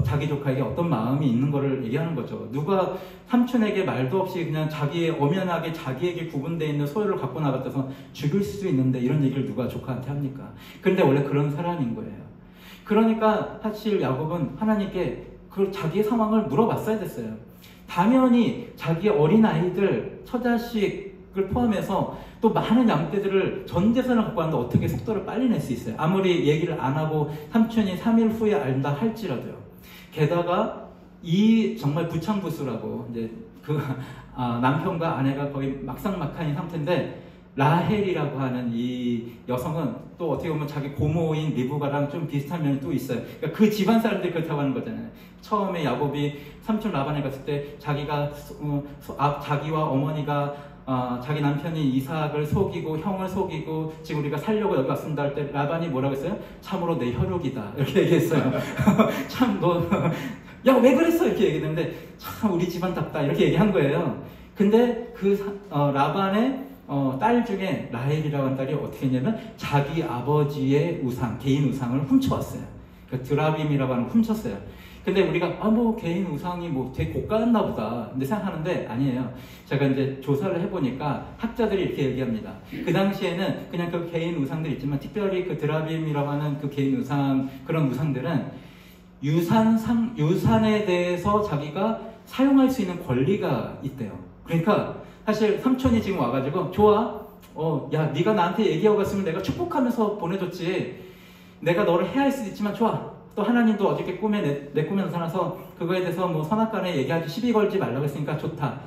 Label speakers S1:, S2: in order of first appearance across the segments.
S1: 자기 조카에게 어떤 마음이 있는 거를 얘기하는 거죠. 누가 삼촌에게 말도 없이 그냥 자기의 엄연하게 자기에게 구분되어 있는 소유를 갖고 나갔다서 죽일 수 있는데 이런 얘기를 누가 조카한테 합니까? 그런데 원래 그런 사람인 거예요. 그러니까 사실 야곱은 하나님께 그 자기의 상황을 물어봤어야 됐어요. 당연히 자기의 어린아이들, 처자식을 포함해서 또 많은 양떼들을 전 재산을 갖고 왔는데 어떻게 속도를 빨리 낼 수 있어요? 아무리 얘기를 안 하고 삼촌이 3일 후에 안다 할지라도요. 게다가 이 정말 부창부수라고 이제 남편과 아내가 거의 막상막하인 상태인데 라헬이라고 하는 이 여성은 또 어떻게 보면 자기 고모인 리브가랑 좀 비슷한 면이 또 있어요. 그러니까 그 집안 사람들이 그렇다고 하는 거잖아요. 처음에 야곱이 삼촌 라반에 갔을 때 자기와 어머니가 자기 남편이 이삭을 속이고 형을 속이고 지금 우리가 살려고 여기 왔습니다 할 때 라반이 뭐라고 했어요? 참으로 내 혈육이다 이렇게 얘기했어요. 참 너 야 왜 그랬어 이렇게 얘기했는데 참 우리 집안답다 이렇게 얘기한 거예요. 근데 라반의 딸 중에 라헬이라고 하는 딸이 어떻게 했냐면 자기 아버지의 우상, 개인 우상을 훔쳐왔어요. 그 드라빔이라고 하는 걸 훔쳤어요. 근데 우리가 뭐 개인 우상이 뭐 되게 고가였나 보다 근데 생각하는데 아니에요. 제가 이제 조사를 해보니까 학자들이 이렇게 얘기합니다. 그 당시에는 그냥 그 개인 우상들이 있지만 특별히 그 드라빔이라고 하는 그 개인 우상, 그런 우상들은 유산에 대해서 자기가 사용할 수 있는 권리가 있대요. 그러니까 사실 삼촌이 지금 와가지고 좋아, 야 네가 나한테 얘기하고 갔으면 내가 축복하면서 보내줬지. 내가 너를 해할 수도 있지만 좋아. 또 하나님도 어저께 내 꿈에 나타나서 그거에 대해서 뭐 선악간에 얘기하지 시비 걸지 말라고 했으니까 좋다.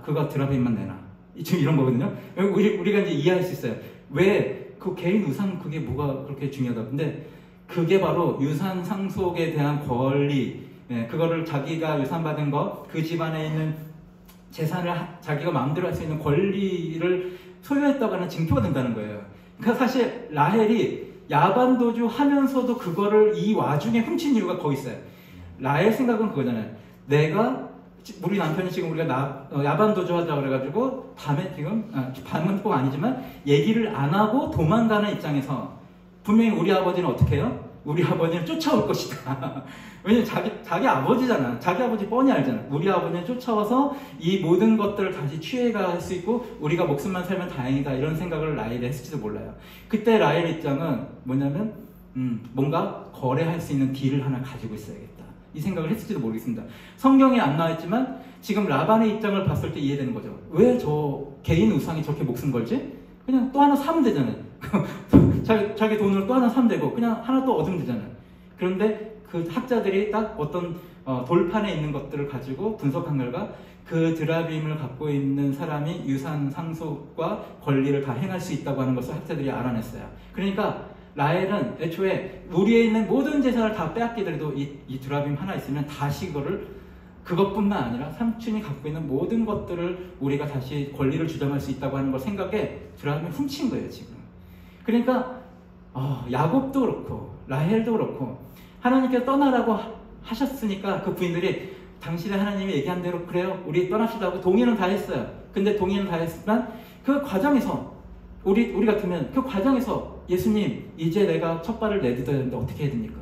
S1: 그거 드라빔만 내놔. 지금 이런 거거든요. 우리가 이제 이해할 수 있어요. 왜 그 개인 우상 그게 뭐가 그렇게 중요하다. 근데 그게 바로 유산 상속에 대한 권리, 그거를 자기가 유산받은 거, 그 집안에 있는 재산을 자기가 마음대로 할 수 있는 권리를 소유했다고 하는 징표가 된다는 거예요. 그러니까 사실 라헬이 야반도주 하면서도 그거를 이 와중에 훔친 이유가 거기 있어요. 라헬 생각은 그거잖아요. 우리 남편이 지금 우리가 야반도주 하자고 그래가지고 밤은 꼭 아니지만 얘기를 안 하고 도망가는 입장에서 분명히 우리 아버지는 어떻게 해요? 우리 아버지는 쫓아올 것이다. 왜냐면 자기 아버지잖아. 자기 아버지 뻔히 알잖아. 우리 아버지는 쫓아와서 이 모든 것들을 다시 취해갈 수 있고 우리가 목숨만 살면 다행이다. 이런 생각을 라헬이 했을지도 몰라요. 그때 라헬 입장은 뭐냐면 뭔가 거래할 수 있는 딜을 하나 가지고 있어야겠다. 이 생각을 했을지도 모르겠습니다. 성경에 안 나와있지만 지금 라반의 입장을 봤을 때 이해되는 거죠. 왜 저 개인 우상이 저렇게 목숨 걸지? 그냥 또 하나 사면 되잖아요. 자기 돈으로 또 하나 사면 되고 그냥 하나 또 얻으면 되잖아요. 그런데 그 학자들이 딱 어떤 돌판에 있는 것들을 가지고 분석한 결과 그 드라빔을 갖고 있는 사람이 유산 상속과 권리를 다 행할 수 있다고 하는 것을 학자들이 알아냈어요. 그러니까 라헬은 애초에 우리에 있는 모든 재산을 다 빼앗기더라도 이 드라빔 하나 있으면 다시 그것뿐만 아니라 삼촌이 갖고 있는 모든 것들을 우리가 다시 권리를 주장할 수 있다고 하는 걸 생각에 드라빔을 훔친 거예요 지금. 그러니까 야곱도 그렇고 라헬도 그렇고 하나님께서 떠나라고 하셨으니까 그 부인들이 당신의 하나님이 얘기한 대로 그래요 우리 떠납시다 하고 동의는 다 했어요. 근데 동의는 다 했지만 그 과정에서 우리 같으면 그 과정에서 예수님 이제 내가 첫 발을 내딛어야 되는데 어떻게 해야 됩니까?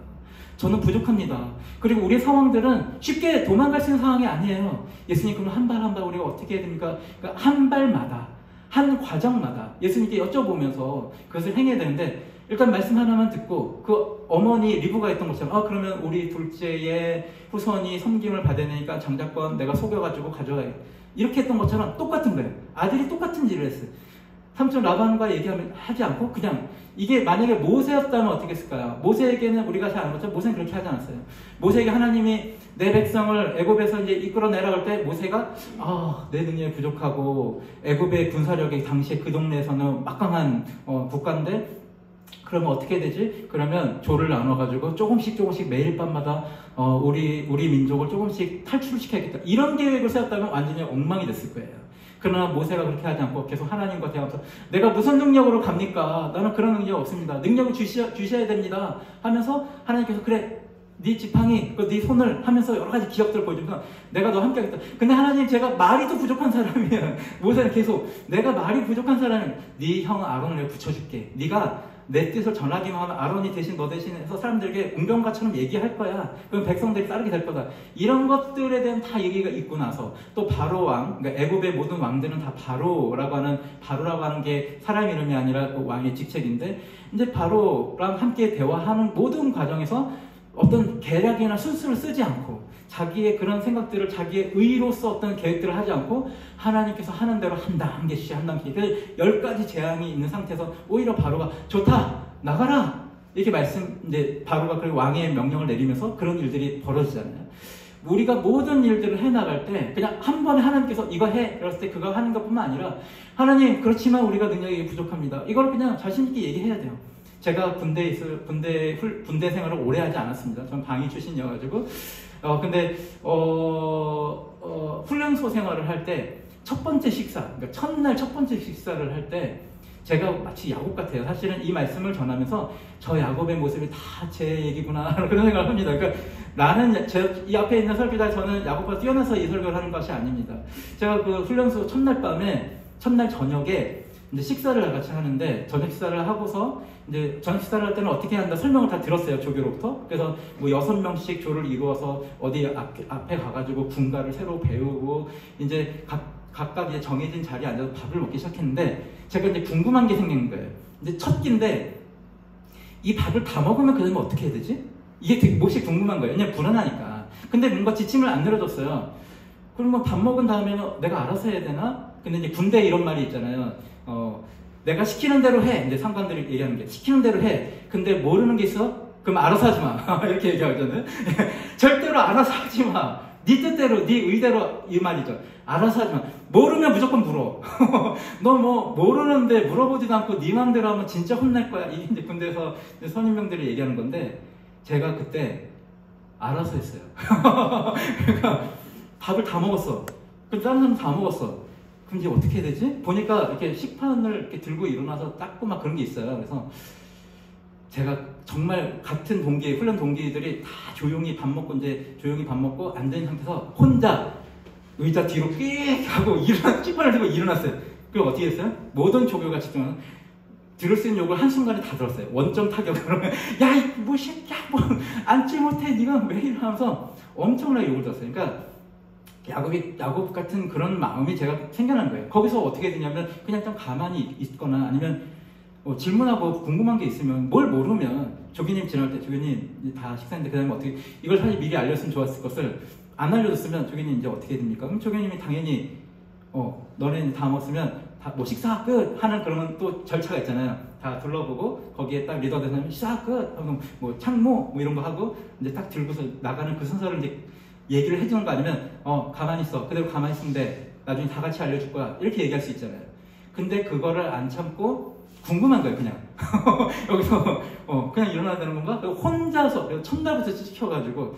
S1: 저는 부족합니다. 그리고 우리의 상황들은 쉽게 도망갈 수 있는 상황이 아니에요. 예수님 그럼 한 발 한 발 우리가 어떻게 해야 됩니까? 그러니까 한 발마다 한 과정마다 예수님께 여쭤보면서 그것을 행해야 되는데 일단 말씀 하나만 듣고 그 어머니 리브가 했던 것처럼 그러면 우리 둘째의 후손이 섬김을 받아내니까 장자권 내가 속여가지고 가져가요. 이렇게 했던 것처럼 똑같은 거예요. 아들이 똑같은 일을 했어요. 삼촌 라반과 얘기하면 하지 않고 그냥 이게 만약에 모세였다면 어떻게 했을까요? 모세에게는 우리가 잘 알았죠. 모세는 그렇게 하지 않았어요. 모세에게 하나님이 내 백성을 애굽에서 이제 이끌어내라 할 때 모세가 내 능력이 부족하고 애굽의 군사력이 당시에 그 동네에서는 막강한 국가인데 그러면 어떻게 되지? 그러면 조를 나눠가지고 조금씩 매일 밤마다 우리 민족을 조금씩 탈출시켜야겠다. 이런 계획을 세웠다면 완전히 엉망이 됐을 거예요. 그러나 모세가 그렇게 하지 않고 계속 하나님과 대화하면서 내가 무슨 능력으로 갑니까? 나는 그런 능력 없습니다. 능력을 주셔야 됩니다. 하면서 하나님께서 그래 네 지팡이, 네 손을 하면서 여러 가지 기억들을 보여주면서 내가 너 함께 하겠다. 근데 하나님 제가 말이 더 부족한 사람이에요. 모세는 계속 내가 말이 부족한 사람은 네 형 아론을 내가 붙여줄게. 네가 내 뜻을 전하기만 하면 아론이 대신 너 대신해서 사람들에게 웅병가처럼 얘기할 거야. 그럼 백성들이 따르게 될 거다. 이런 것들에 대한 다 얘기가 있고 나서 또 바로 왕, 그러니까 애굽의 모든 왕들은 다 바로라고 하는 게 사람 이름이 아니라 그 왕의 직책인데, 이제 바로랑 함께 대화하는 모든 과정에서 어떤 계략이나 수술을 쓰지 않고 자기의 그런 생각들을 자기의 의로서 어떤 계획들을 하지 않고 하나님께서 하는 대로 한 단계씩 한 단계씩 10가지 재앙이 있는 상태에서 오히려 바로가 좋다 나가라 이렇게 이제 바로가 그 왕의 명령을 내리면서 그런 일들이 벌어지잖아요. 우리가 모든 일들을 해나갈 때 그냥 한 번에 하나님께서 이거 해 그랬을 때 그거 하는 것뿐만 아니라 하나님 그렇지만 우리가 능력이 부족합니다. 이걸 그냥 자신 있게 얘기해야 돼요. 제가 군대 생활을 오래 하지 않았습니다. 전 방위 출신이어가지고 근데 훈련소 생활을 할 때 첫 번째 식사, 그러니까 첫날 첫 번째 식사를 할 때 제가 마치 야곱 같아요. 사실은 이 말씀을 전하면서 저 야곱의 모습이 다 제 얘기구나 그런 생각을 합니다. 그러니까 나는 이 앞에 있는 설교자 저는 야곱보다 뛰어나서 이 설교를 하는 것이 아닙니다. 제가 그 훈련소 첫날 저녁에 이제 식사를 같이 하는데 저녁 식사를 하고서 이제 저녁 식사를 할 때는 어떻게 한다 설명을 다 들었어요. 조교로부터. 그래서 뭐 6명씩 조를 이루어서 어디 앞에 가가지고 군가를 새로 배우고 이제 각각 이제 정해진 자리에 앉아서 밥을 먹기 시작했는데 제가 이제 궁금한 게 생긴 거예요. 이제 첫 끼인데 이 밥을 다 먹으면 그 다음에 어떻게 해야 되지? 이게 되게 몹시 궁금한 거예요. 왜냐면 불안하니까. 근데 뭔가 지침을 안 내려줬어요. 그러면 밥 먹은 다음에는 내가 알아서 해야 되나? 근데 이제 군대에 이런 말이 있잖아요. 내가 시키는 대로 해. 이제 상관들이 얘기하는 게 시키는 대로 해. 근데 모르는 게 있어? 그럼 알아서 하지 마. 이렇게 얘기하잖아요. 절대로 알아서 하지 마. 네 뜻대로, 네 의대로 이 말이죠. 알아서 하지 마. 모르면 무조건 물어. 너 뭐 모르는데 물어보지도 않고 네 맘대로 하면 진짜 혼날 거야. 이게 이제 군대에서 선임병들이 얘기하는 건데 제가 그때 알아서 했어요. 그러니까 밥을 다 먹었어. 그럼 다른 사람 다 먹었어. 그럼 이제 어떻게 해야 되지? 보니까 이렇게 식판을 이렇게 들고 일어나서 닦고 막 그런 게 있어요. 그래서 제가 정말 같은 훈련 동기들이 다 조용히 밥 먹고 앉아있는 상태에서 혼자 의자 뒤로 삑 하고 식판을 들고 일어났어요. 그리고 어떻게 했어요? 모든 조교가 집중하는 들을 수 있는 욕을 한순간에 다 들었어요. 원점 타격으로. 야, 뭐 새끼야, 뭐 앉지 못해. 네가 왜 이러면서 엄청나게 욕을 들었어요. 그러니까 야곱 같은 그런 마음이 제가 생겨난 거예요. 거기서 어떻게 되냐면 그냥 좀 가만히 있거나 아니면 질문하고 궁금한 게 있으면 뭘 모르면 조교님 지날 때 조교님 다 식사인데 그 다음에 어떻게 이걸 사실 미리 알렸으면 좋았을 것을 안 알려줬으면 조교님 이제 어떻게 됩니까? 그럼 조교님이 당연히 너네 다 먹었으면 다 뭐 식사 끝 하는 그러면 또 절차가 있잖아요. 다 둘러보고 거기에 딱 리더 되는 식사 끝 하고 뭐 창모 뭐 이런 거 하고 이제 딱 들고서 나가는 그 순서를 이제 얘기를 해주는 거 아니면 가만히 있어 그대로 가만히 있으면 돼 나중에 다 같이 알려줄 거야 이렇게 얘기할 수 있잖아요. 근데 그거를 안 참고 궁금한 거예요. 그냥 여기서 그냥 일어나야 되는 건가? 혼자서 첫날부터 시켜가지고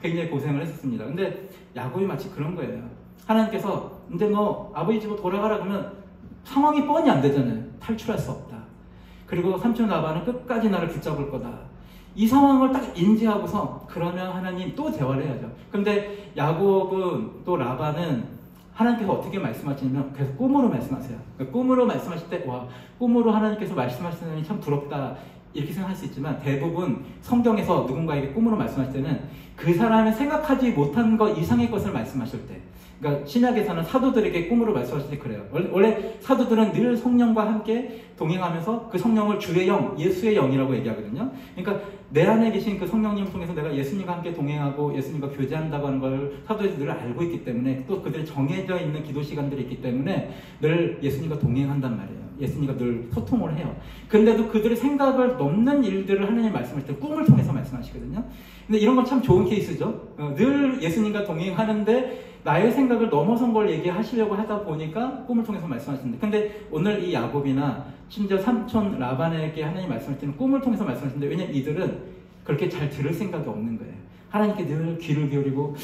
S1: 굉장히 고생을 했었습니다. 근데 야곱이 마치 그런 거예요. 하나님께서 근데 너 아버지 집으로 돌아가라 그러면 상황이 뻔히 안 되잖아요. 탈출할 수 없다. 그리고 삼촌 라반은 끝까지 나를 붙잡을 거다. 이 상황을 딱 인지하고서 그러면 하나님 또 대화를 해야죠. 근데 야곱은 또 라반은 하나님께서 어떻게 말씀하시냐면 계속 꿈으로 말씀하세요. 그러니까 꿈으로 말씀하실 때 와 꿈으로 하나님께서 말씀하시는 참 부럽다 이렇게 생각할 수 있지만 대부분 성경에서 누군가에게 꿈으로 말씀하실 때는 그 사람이 생각하지 못한 것 이상의 것을 말씀하실 때 그러니까 신약에서는 사도들에게 꿈으로 말씀하실 때 그래요. 원래 사도들은 늘 성령과 함께 동행하면서 그 성령을 주의 영, 예수의 영이라고 얘기하거든요. 그러니까 내 안에 계신 그 성령님을 통해서 내가 예수님과 함께 동행하고 예수님과 교제한다고 하는 걸 사도들이 늘 알고 있기 때문에 또 그들이 정해져 있는 기도 시간들이 있기 때문에 늘 예수님과 동행한단 말이에요. 예수님과 늘 소통을 해요. 근데도 그들의 생각을 넘는 일들을 하나님 말씀하실 때 꿈을 통해서 말씀하시거든요. 근데 이런 건 참 좋은 케이스죠. 늘 예수님과 동행하는데 나의 생각을 넘어선 걸 얘기하시려고 하다 보니까 꿈을 통해서 말씀하시는데 근데 오늘 이 야곱이나 심지어 삼촌 라반에게 하나님 말씀하실 때는 꿈을 통해서 말씀하시는데 왜냐면 이들은 그렇게 잘 들을 생각이 없는 거예요. 하나님께 늘 귀를 기울이고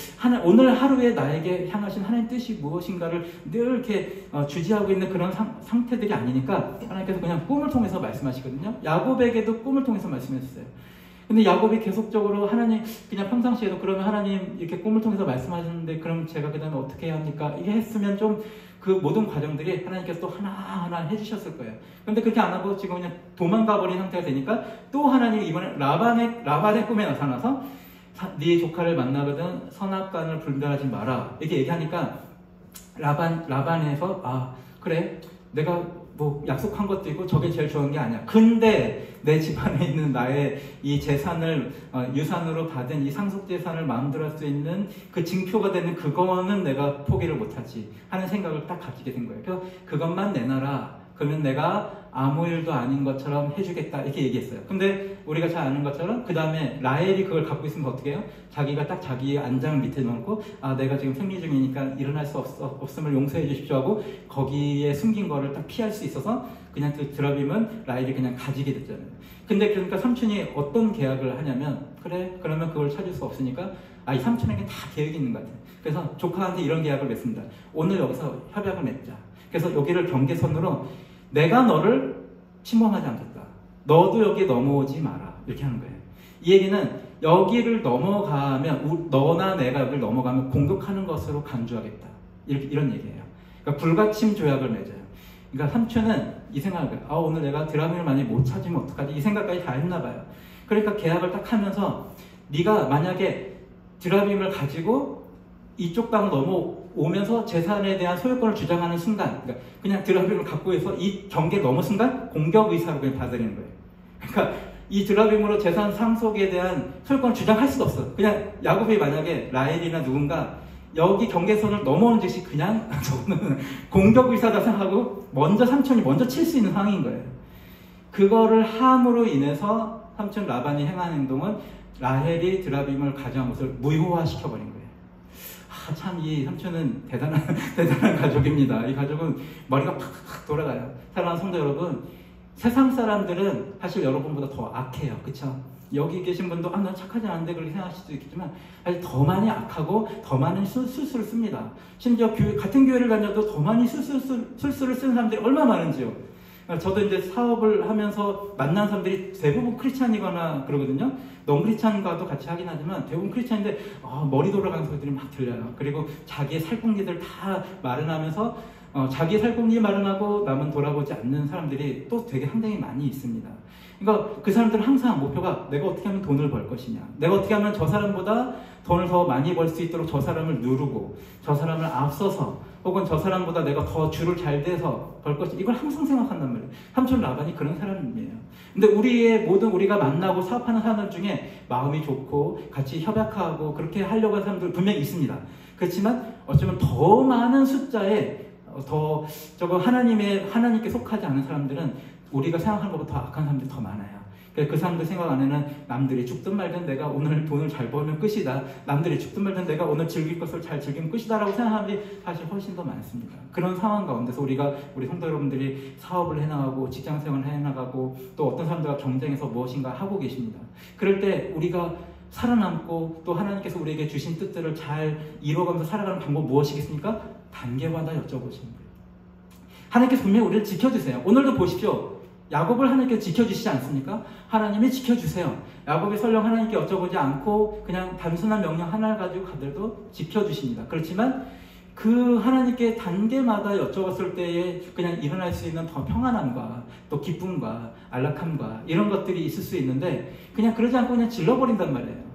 S1: 오늘 하루에 나에게 향하신 하나님 뜻이 무엇인가를 늘 이렇게 주지하고 있는 그런 상태들이 아니니까 하나님께서 그냥 꿈을 통해서 말씀하시거든요. 야곱에게도 꿈을 통해서 말씀하셨어요. 근데 야곱이 계속적으로 하나님, 그냥 평상시에도 그러면 하나님 이렇게 꿈을 통해서 말씀하셨는데 그럼 제가 그 다음에 어떻게 해야 합니까? 이게 했으면 좀 그 모든 과정들이 하나님께서 또 하나하나 해주셨을 거예요. 근데 그렇게 안 하고 지금 그냥 도망가 버린 상태가 되니까 또 하나님이 이번에 라반의 꿈에 나타나서 네 조카를 만나거든 선악간을 분별하지 마라 이렇게 얘기하니까 라반에서 아 그래 내가 뭐 약속한 것도 있고 저게 제일 좋은 게 아니야. 근데 내 집안에 있는 나의 이 재산을 유산으로 받은 이 상속 재산을 마음대로 할 수 있는 그 징표가 되는 그거는 내가 포기를 못하지 하는 생각을 딱 가지게 된 거예요. 그래서 그것만 내놔라. 그러면 내가 아무 일도 아닌 것처럼 해주겠다 이렇게 얘기했어요. 근데 우리가 잘 아는 것처럼 그 다음에 라헬이 그걸 갖고 있으면 어떻게 해요? 자기가 딱 자기의 안장 밑에 놓고 아 내가 지금 생리 중이니까 일어날 수 없음을 용서해 주십시오 하고 거기에 숨긴 거를 딱 피할 수 있어서 그냥 그 드라빔은 라헬이 그냥 가지게 됐잖아요. 근데 그러니까 삼촌이 어떤 계약을 하냐면 그래 그러면 그걸 찾을 수 없으니까 이 삼촌에게 다 계획이 있는 것 같아요. 그래서 조카한테 이런 계약을 맺습니다. 오늘 여기서 협약을 맺자. 그래서 여기를 경계선으로 내가 너를 침범하지 않겠다. 너도 여기에 넘어오지 마라. 이렇게 하는 거예요. 이 얘기는 여기를 넘어가면 너나 내가 여기를 넘어가면 공격하는 것으로 간주하겠다. 이런 얘기예요. 그러니까 불가침 조약을 맺어요. 그러니까 삼촌은 이 생각을 해요. 오늘 내가 드라빔을 만약에 못 찾으면 어떡하지? 이 생각까지 다 했나 봐요. 그러니까 계약을 딱 하면서 네가 만약에 드라빔을 가지고 이쪽 땅을 넘어오면서 재산에 대한 소유권을 주장하는 순간 그러니까 그냥 드라빔을 갖고 해서 이 경계 넘은 순간 공격 의사로 그냥 받아들이는 거예요. 그러니까 이 드라빔으로 재산 상속에 대한 소유권을 주장할 수가 없어. 그냥 야곱이 만약에 라헬이나 누군가 여기 경계선을 넘어오는 즉시 그냥 저는 공격 의사다 생각하고 삼촌이 먼저 칠 수 있는 상황인 거예요. 그거를 함으로 인해서 삼촌 라반이 행한 행동은 라헬이 드라빔을 가져간 것을 무효화시켜버린 거예요. 참 이 삼촌은 대단한 가족입니다. 이 가족은 머리가 팍팍 돌아가요. 사랑하는 성도 여러분, 세상 사람들은 사실 여러분보다 더 악해요. 그쵸? 여기 계신 분도 난 착하지 않은데 그렇게 생각하실 수도 있겠지만 사실 더 많이 악하고 더 많은 술수를 씁니다. 심지어 같은 교회를 다녀도 더 많이 술수를 쓰는 사람들이 얼마나 많은지요. 저도 이제 사업을 하면서 만난 사람들이 대부분 크리스찬이거나 그러거든요. 넌크리스찬과도 같이 하긴 하지만 대부분 크리스찬인데 머리 돌아가는 소리들이 막 들려요. 그리고 자기의 살궁리들 다 마련하면서 자기의 살궁리 마련하고 남은 돌아보지 않는 사람들이 또 되게 상당히 많이 있습니다. 그러니까 그 사람들은 항상 목표가 내가 어떻게 하면 돈을 벌 것이냐, 내가 어떻게 하면 저 사람보다 돈을 더 많이 벌 수 있도록 저 사람을 누르고 저 사람을 앞서서 혹은 저 사람보다 내가 더 줄을 잘 대서 벌 것이냐, 이걸 항상 생각한단 말이에요. 삼촌 라반이 그런 사람이에요. 근데 우리가 만나고 사업하는 사람들 중에 마음이 좋고 같이 협약하고 그렇게 하려고 하는 사람들 분명히 있습니다. 그렇지만 어쩌면 더 많은 숫자에 하나님께 속하지 않은 사람들은 우리가 생각하는 것보다 더 악한 사람들이 더 많아요. 그 사람들 생각 안에는 남들이 죽든 말든 내가 오늘 돈을 잘 벌면 끝이다. 남들이 죽든 말든 내가 오늘 즐길 것을 잘 즐기면 끝이다 라고 생각하는 사람들이 사실 훨씬 더 많습니다. 그런 상황 가운데서 우리 성도 여러분들이 사업을 해나가고 직장생활을 해나가고 또 어떤 사람들과 경쟁해서 무엇인가 하고 계십니다. 그럴 때 우리가 살아남고 또 하나님께서 우리에게 주신 뜻들을 잘 이루어가면서 살아가는 방법 무엇이겠습니까? 단계마다 여쭤보시는 거예요. 하나님께서 분명히 우리를 지켜주세요. 오늘도 보십시오. 야곱을 하나님께서 지켜주시지 않습니까? 하나님이 지켜주세요. 야곱이 설령 하나님께 여쭤보지 않고 그냥 단순한 명령 하나를 가지고 가더라도 지켜주십니다. 그렇지만 그 하나님께 단계마다 여쭤봤을 때에 그냥 일어날 수 있는 더 평안함과 또 기쁨과 안락함과 이런 것들이 있을 수 있는데 그냥 그러지 않고 그냥 질러버린단 말이에요.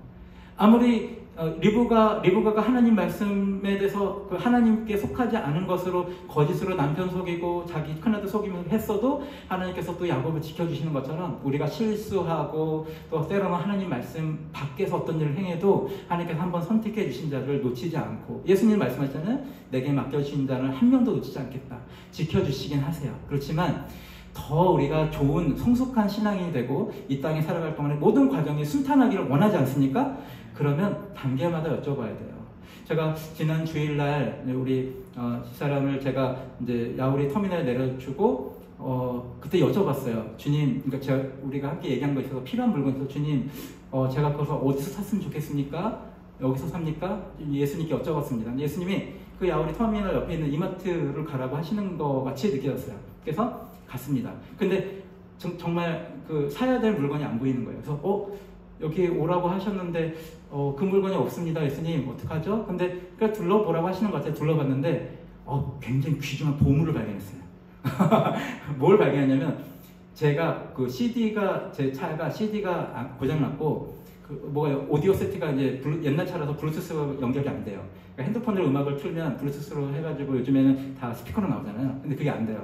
S1: 아무리 리브가가 하나님 말씀에 대해서 그 하나님께 속하지 않은 것으로 거짓으로 남편 속이고 자기 큰아들 속이면서 했어도 하나님께서 또 야곱을 지켜주시는 것처럼 우리가 실수하고 또 때로는 하나님 말씀 밖에서 어떤 일을 행해도 하나님께서 한번 선택해 주신 자를 놓치지 않고 예수님 말씀하셨잖아요. 내게 맡겨주신 자를 한 명도 놓치지 않겠다. 지켜주시긴 하세요. 그렇지만 더 우리가 좋은 성숙한 신앙인이 되고 이 땅에 살아갈 동안에 모든 과정이 순탄하기를 원하지 않습니까? 그러면 단계마다 여쭤봐야 돼요. 제가 지난 주일날 우리 집사람을 제가 이제 야우리 터미널에 내려주고 그때 여쭤봤어요. 주님, 그러니까 우리가 함께 얘기한 거 있어서 필요한 물건이 있어서 주님, 제가 거기서 어디서 샀으면 좋겠습니까? 여기서 삽니까? 예수님께 여쭤봤습니다. 예수님이 그 야우리 터미널 옆에 있는 이마트를 가라고 하시는 것 같이 느껴졌어요. 그래서 갔습니다. 근데 정말 그 사야 될 물건이 안 보이는 거예요. 그래서 여기 오라고 하셨는데 그 물건이 없습니다. 예수님 어떡하죠? 근데 그냥 둘러보라고 하시는 것 같아요. 둘러봤는데 굉장히 귀중한 보물을 발견했어요. 뭘 발견했냐면 제가 그 CD가 제 차가 CD가 고장났고 오디오 세트가 이제 옛날 차라서 블루투스가 연결이 안 돼요. 그러니까 핸드폰으로 음악을 틀면 블루투스로 해가지고 요즘에는 다 스피커로 나오잖아요. 근데 그게 안 돼요.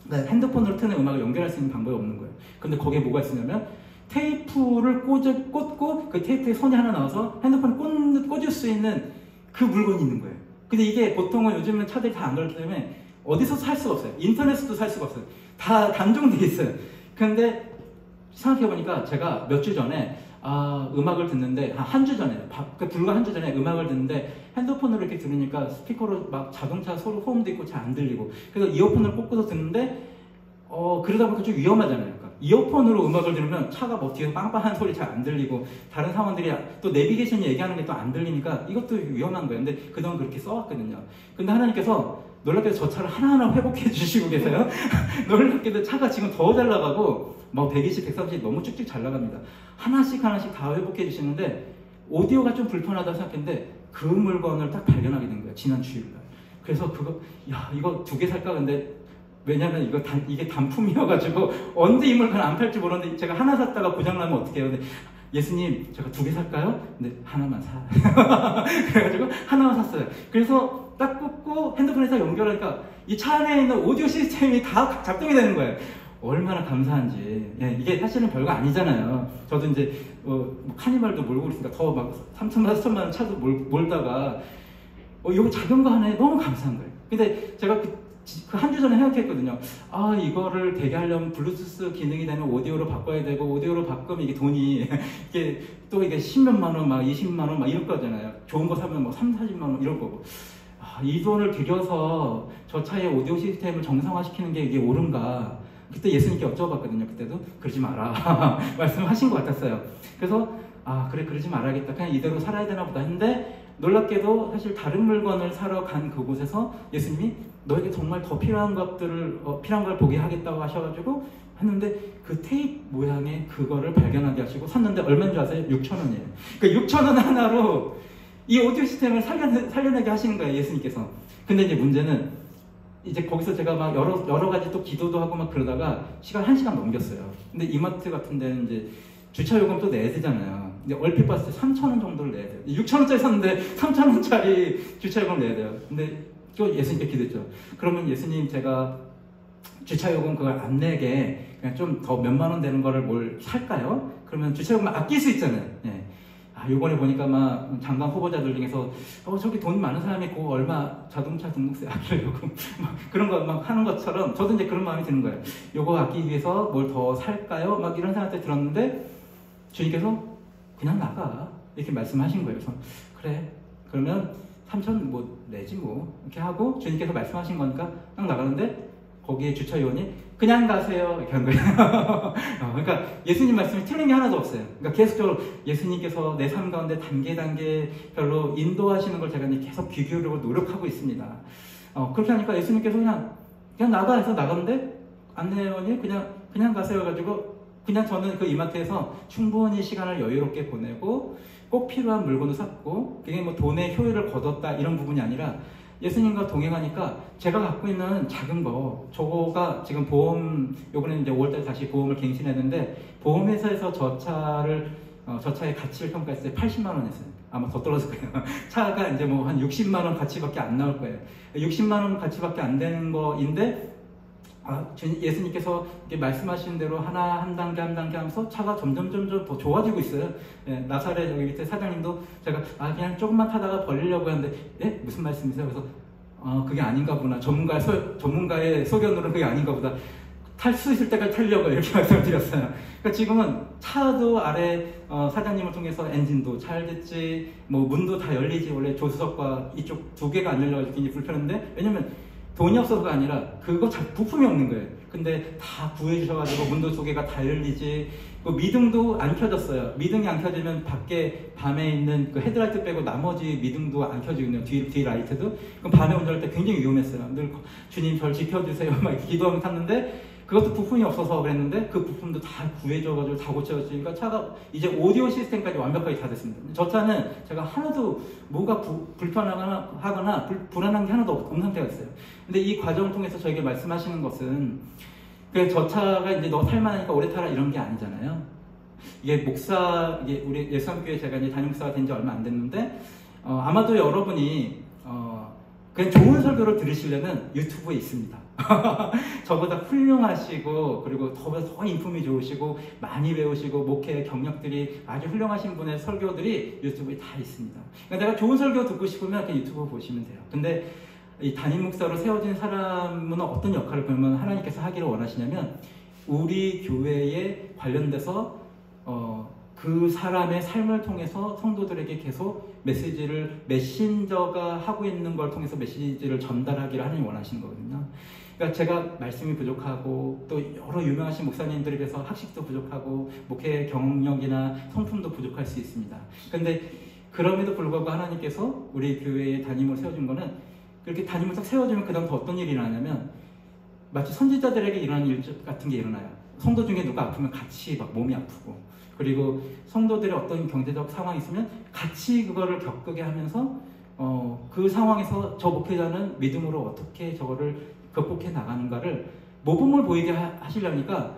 S1: 그러니까 핸드폰으로 트는 음악을 연결할 수 있는 방법이 없는 거예요. 근데 거기에 뭐가 있었냐면 테이프를 꽂고 그 테이프에 선이 하나 나와서 핸드폰을 꽂을 수 있는 그 물건이 있는 거예요. 근데 이게 보통은 요즘은 차들이 다 안 그렇기 때문에 어디서 살 수가 없어요. 인터넷에도 살 수가 없어요. 다 단종돼 있어요. 근데 생각해보니까 제가 몇 주 전에 음악을 듣는데 한 주 전에 불과 한 주 전에 음악을 듣는데 핸드폰으로 이렇게 들으니까 스피커로 막 자동차 소음도 있고 잘 안 들리고 그래서 이어폰을 꽂고서 듣는데 그러다 보니까 좀 위험하잖아요. 그러니까 이어폰으로 음악을 들으면 차가 뭐 뒤에서 빵빵한 소리 잘 안 들리고 다른 사람들이 또 내비게이션이 얘기하는 게 또 안 들리니까 이것도 위험한 거예요. 근데 그동안 그렇게 써왔거든요. 근데 하나님께서 놀랍게도 저 차를 하나하나 회복해 주시고 계세요. 놀랍게도 차가 지금 더 잘 나가고 막 120, 130 너무 쭉쭉 잘 나갑니다. 하나씩 다 회복해 주시는데 오디오가 좀 불편하다고 생각했는데 그 물건을 딱 발견하게 된 거예요. 지난 주일날. 그래서 이거 2개 살까? 근데 왜냐면 이게 단품이어가지고 언제 이 물건 안 팔지 모르는데 제가 하나 샀다가 고장나면 어떡해요? 근데 예수님 제가 2개 살까요? 근데 하나만 사. 그래가지고 하나만 샀어요. 그래서 딱 꽂고 핸드폰에서 연결하니까 이 차 안에 있는 오디오 시스템이 다 작동이 되는 거예요. 얼마나 감사한지. 이게 사실은 별거 아니잖아요. 저도 이제 카니발도 몰고 있으니까 더 막 3천만, 4천만 원 차도 몰다가 이거 작은 거 하나에 너무 감사한 거예요. 근데 제가 그 한 주 전에 생각했거든요. 이거를 되게 하려면 블루투스 기능이 되면 오디오로 바꿔야 되고 오디오로 바꾸면 이게 돈이 이게 10몇만 원, 막 20만 원 막 이럴 거잖아요. 좋은 거 사면 뭐 3, 40만 원 이럴 거고. 이 돈을 들여서 저 차의 오디오 시스템을 정상화시키는 게 이게 옳은가? 그때 예수님께 여쭤봤거든요. 그때도 그러지 마라 말씀하신 것 같았어요. 그래서 그래 그러지 말아야겠다. 그냥 이대로 살아야 되나 보다 했는데 놀랍게도 사실 다른 물건을 사러 간 그곳에서 예수님이 너에게 정말 더 필요한 필요한 걸 보게 하겠다고 하셔가지고 했는데 그 테이프 모양의 그거를 발견하게 하시고 샀는데 얼마인 줄 아세요? 6,000원이에요. 그러니까 6,000원 하나로 이 오디오 시스템을 살려내게 하시는 거예요. 예수님께서. 근데 이제 문제는 이제 거기서 제가 막 여러 가지 또 기도도 하고 막 그러다가 1시간 넘겼어요. 근데 이마트 같은 데는 이제 주차 요금 또 내야 되잖아요. 근데 얼핏 봤을 때 3,000원 정도를 내야 돼요. 6,000원짜리 샀는데 3,000원짜리 주차 요금 내야 돼요. 근데 또 예수님께 기도했죠. 그러면 예수님 제가 주차 요금 그걸 안 내게 그냥 좀 더 몇만 원 되는 거를 뭘 살까요? 그러면 주차 요금 아낄 수 있잖아요. 예. 요번에 보니까 막 장관 후보자들 중에서 저기 돈 많은 사람이 있고 얼마 자동차 등록세 아끼려고 막 그런 거 막 하는 것처럼 저도 이제 그런 마음이 드는 거예요. 요거 아끼기 위해서 뭘 더 살까요? 막 이런 생각들 들었는데 주님께서 그냥 나가 이렇게 말씀하신 거예요. 그래서 그래 그러면 3,000 뭐 내지 뭐 이렇게 하고 주님께서 말씀하신 거니까 딱 나가는데 거기에 주차 요원이 그냥 가세요 이렇게 한 거예요. 그러니까 예수님 말씀이 틀린 게 하나도 없어요. 그러니까 계속적으로 예수님께서 내 삶 가운데 단계별로 인도하시는 걸 제가 계속 귀 기울이고 노력하고 있습니다. 그렇게 하니까 예수님께서 그냥 나가 해서 나갔는데 안내원이 그냥 가세요 해가지고 그냥 저는 그 이마트에서 충분히 시간을 여유롭게 보내고 꼭 필요한 물건도 샀고 그게 뭐 돈의 효율을 거뒀다 이런 부분이 아니라 예수님과 동행하니까 제가 갖고 있는 작은 거 저거가 지금 보험 요번에 이제 5월달에 다시 보험을 갱신했는데 보험회사에서 저 차의 가치를 평가했을 때 80만 원이었어요. 아마 더 떨어질 거예요. 차가 이제 뭐 한 60만 원 가치밖에 안 나올 거예요. 60만 원 가치밖에 안 되는 거인데 예수님께서 이렇게 말씀하신 대로 한 단계 하면서 차가 점점 더 좋아지고 있어요. 예, 나사렛 여기 밑에 사장님도 제가 그냥 조금만 타다가 버리려고 하는데 무슨 말씀이세요? 그래서 그게 아닌가 보나. 전문가의 소견으로는 그게 아닌가 보다. 탈 수 있을 때까지 타려고 이렇게 말씀을 드렸어요. 그러니까 지금은 차도 아래 사장님을 통해서 엔진도 잘 됐지, 뭐 문도 다 열리지. 원래 조수석과 이쪽 2개가 안 열려가지고 굉장히 불편한데 왜냐면 돈이 없어서가 아니라 그거 부품이 없는 거예요. 근데 다 구해주셔가지고 문도 2개가 다 열리지. 그 미등도 안 켜졌어요. 미등이 안 켜지면 밖에 밤에 있는 그 헤드라이트 빼고 나머지 미등도 안 켜지거든요. 뒤 라이트도. 그럼 밤에 운전할 때 굉장히 위험했어요. 늘 주님 절 지켜주세요 막 이렇게 기도하면 탔는데 그것도 부품이 없어서 그랬는데 그 부품도 다 구해줘가지고 다 고쳐지니까 차가 이제 오디오 시스템까지 완벽하게 다 됐습니다. 저 차는 제가 하나도 뭐가 불편하거나 불안한 게 하나도 없는 상태가 있어요. 근데 이 과정을 통해서 저에게 말씀하시는 것은 그래 저 차가 이제 너 탈만하니까 오래 타라 이런 게 아니잖아요. 이게 우리 예수함교회 제가 이제 담임 목사가 된 지 얼마 안 됐는데 아마도 여러분이 그냥 좋은 설교를 들으시려면 유튜브에 있습니다. 저보다 훌륭하시고 그리고 더 인품이 좋으시고 많이 배우시고 목회 경력들이 아주 훌륭하신 분의 설교들이 유튜브에 다 있습니다. 그러니까 내가 좋은 설교 듣고 싶으면 그냥 유튜브 보시면 돼요. 근데 이 담임 목사로 세워진 사람은 어떤 역할을 그러면 하나님께서 하기를 원하시냐면 우리 교회에 관련돼서 그 사람의 삶을 통해서 성도들에게 계속 메신저가 하고 있는 걸 통해서 메시지를 전달하기를 하나님 원하시는 거거든요. 그러니까 제가 말씀이 부족하고 또 여러 유명하신 목사님들에 비해서 학식도 부족하고 목회 경력이나 성품도 부족할 수 있습니다. 그런데 그럼에도 불구하고 하나님께서 우리 교회에 담임을 세워준 거는 그렇게 담임을 딱 세워주면 그 다음 또 어떤 일이 일어나냐면 마치 선지자들에게 일어나는 일 같은 게 일어나요. 성도 중에 누가 아프면 같이 막 몸이 아프고 그리고 성도들의 어떤 경제적 상황이 있으면 같이 그거를 겪게 하면서 그 상황에서 저 목회자는 믿음으로 어떻게 저거를 극복해 나가는가를 모범을 보이게 하시려니까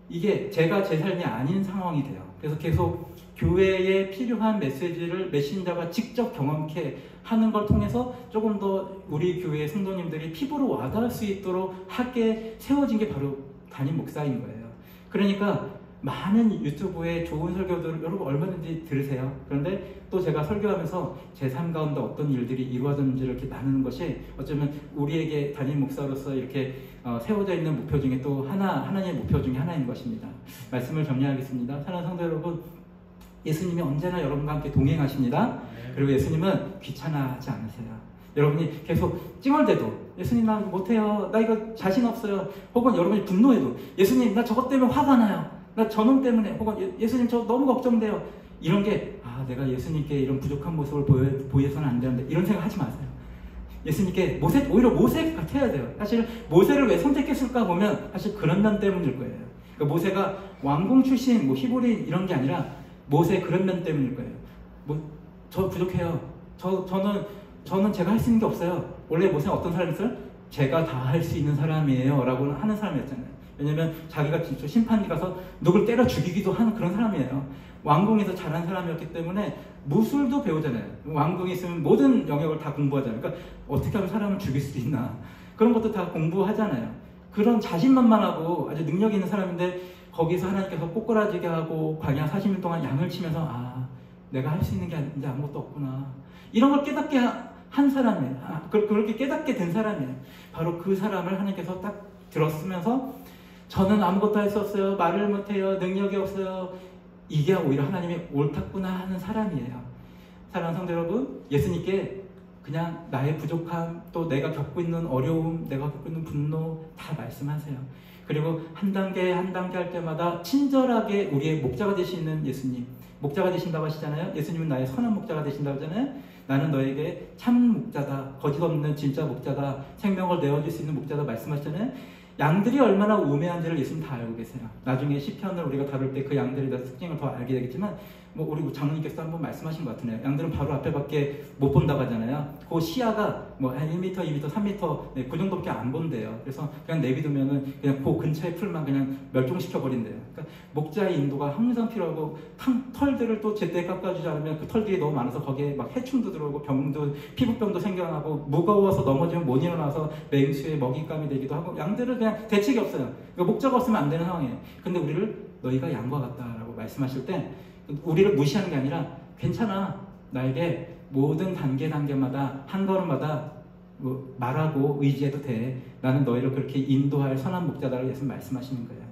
S1: 이게 제가 제 삶이 아닌 상황이 돼요. 그래서 계속 교회에 필요한 메시지를 메신저가 직접 경험케 하는 걸 통해서 조금 더 우리 교회의 성도님들이 피부로 와닿을 수 있도록 하게 세워진 게 바로 담임 목사인 거예요. 그러니까 많은 유튜브에 좋은 설교들을 여러분 얼마든지 들으세요. 그런데 또 제가 설교하면서 제 삶 가운데 어떤 일들이 이루어졌는지를 이렇게 나누는 것이 어쩌면 우리에게 담임 목사로서 이렇게 세워져 있는 목표 중에 또 하나님의 목표 중에 하나인 것입니다. 말씀을 정리하겠습니다. 사랑하는 성도 여러분, 예수님이 언제나 여러분과 함께 동행하십니다. 그리고 예수님은 귀찮아하지 않으세요. 여러분이 계속 찡얼대도 예수님 나 못해요, 나 이거 자신 없어요, 혹은 여러분이 분노해도 예수님 나 저것 때문에 화가 나요, 나 저놈 때문에, 혹은 예수님 저 너무 걱정돼요, 이런 게 내가 예수님께 이런 부족한 모습을 보여서는 안 되는데 이런 생각 하지 마세요. 예수님께 오히려 모세 같아야 돼요. 사실 모세를 왜 선택했을까 보면 사실 그런 면 때문일 거예요. 그러니까 모세가 왕궁 출신 히브리인 이런 게 아니라 모세 그런 면 때문일 거예요. 저 부족해요. 저는 제가 할 수 있는 게 없어요. 원래 모세는 어떤 사람이었어요? 제가 다 할 수 있는 사람이에요 라고 하는 사람이었잖아요. 왜냐면 자기가 진짜 심판이 가서 누굴 때려 죽이기도 하는 그런 사람이에요. 왕궁에서 자란 사람이었기 때문에 무술도 배우잖아요. 왕궁에 있으면 모든 영역을 다 공부하잖아요. 그러니까 어떻게 하면 사람을 죽일 수 있나 그런 것도 다 공부하잖아요. 그런 자신만만하고 아주 능력 있는 사람인데 거기서 하나님께서 꼬꾸라지게 하고 광야 40일 동안 양을 치면서 내가 할 수 있는 게 이제 아무것도 없구나 이런 걸 깨닫게 한 사람이에요. 그렇게 깨닫게 된 사람이에요. 바로 그 사람을 하나님께서 딱 들었으면서 저는 아무것도 할 수 없어요, 말을 못해요, 능력이 없어요, 이게 오히려 하나님이 옳았구나 하는 사람이에요. 사랑하는 성도 여러분, 예수님께 그냥 나의 부족함, 또 내가 겪고 있는 어려움, 내가 겪고 있는 분노 다 말씀하세요. 그리고 한 단계 한 단계 할 때마다 친절하게 우리의 목자가 되시는 예수님, 목자가 되신다고 하시잖아요. 예수님은 나의 선한 목자가 되신다고 하잖아요. 나는 너에게 참 목자다, 거짓 없는 진짜 목자다, 생명을 내어줄 수 있는 목자다 말씀하시잖아요. 양들이 얼마나 우매한지를 예수님 다 알고 계세요. 나중에 시편을 우리가 다룰 때 그 양들에 대한 특징을 더 알게 되겠지만 우리 장로님께서 한번 말씀하신 것 같으네요. 양들은 바로 앞에밖에 못 본다고 하잖아요. 그 시야가 한 1m, 2m, 3m 그 정도밖에 안 본대요. 그래서 그냥 내비두면은 그냥 그 근처의 풀만 그냥 멸종시켜 버린대요. 그러니까 목자의 인도가 항상 필요하고 털들을 또 제때 깎아주지 않으면 그 털들이 너무 많아서 거기에 막 해충도 들어오고 피부병도 생겨나고 무거워서 넘어지면 못 일어나서 맹수의 먹잇감이 되기도 하고 양들은 그냥 대책이 없어요. 그러니까 목자가 없으면 안 되는 상황이에요. 근데 우리를 너희가 양과 같다라고 말씀하실 때 우리를 무시하는 게 아니라 괜찮아, 나에게 모든 단계마다 한 걸음마다 말하고 의지해도 돼, 나는 너희를 그렇게 인도할 선한 목자다라고 예수님 말씀하시는 거예요.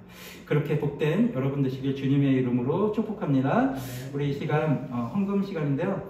S1: 그렇게 복된 여러분 되시길 주님의 이름으로 축복합니다. 우리 이 시간 헌금 시간인데요.